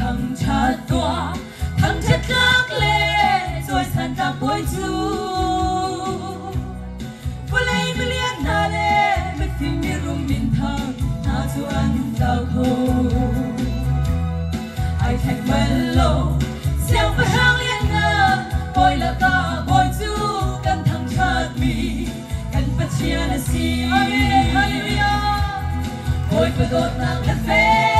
thằng cha toa thằng chết gác lệ rồi sàn ta bôi chú vừa lấy vừa liên na lệ mất phim mi rung min thang na chu ăn tao khô ai thành mân lô xiang và hang liên ngơ bôi là ta bôi chú cần thằng cha mi cần phát chia là si bôi vừa đốt nàng là phê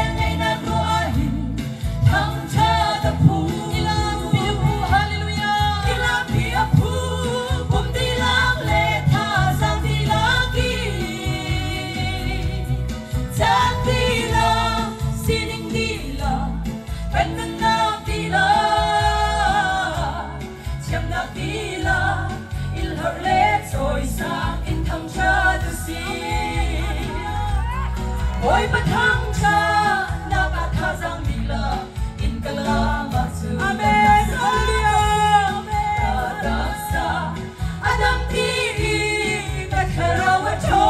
ôi bất thăng cha na ba tha giang đi la in kala ma su amen hallelujah amen ta sa adam ti ta khara wa cho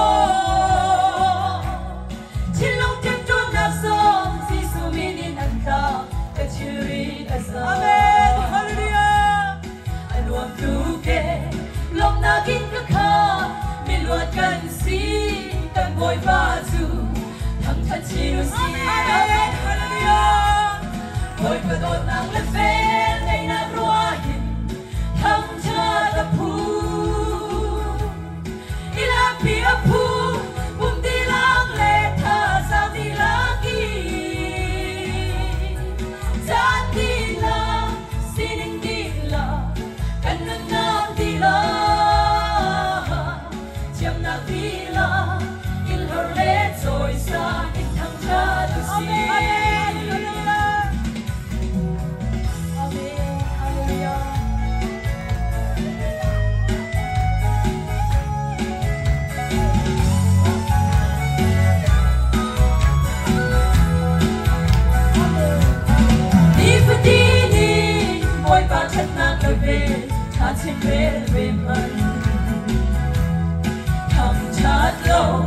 chin long tem cho na som si su min in an ta ka chiri asa amen hallelujah aluam tu ke long na kin ka kha min luat kan si kan boy ba su thằng chi lu si amen hallelujah ôi vừa đốt nàng lên phê ngày na rua hin thằng cha đã pu ila pia pu bum đi lang lệ tha sao đi lagi gian đi la xin đi la cần na đi la chiam na đi la il hore rồi sa trên về mình thằng cha lâu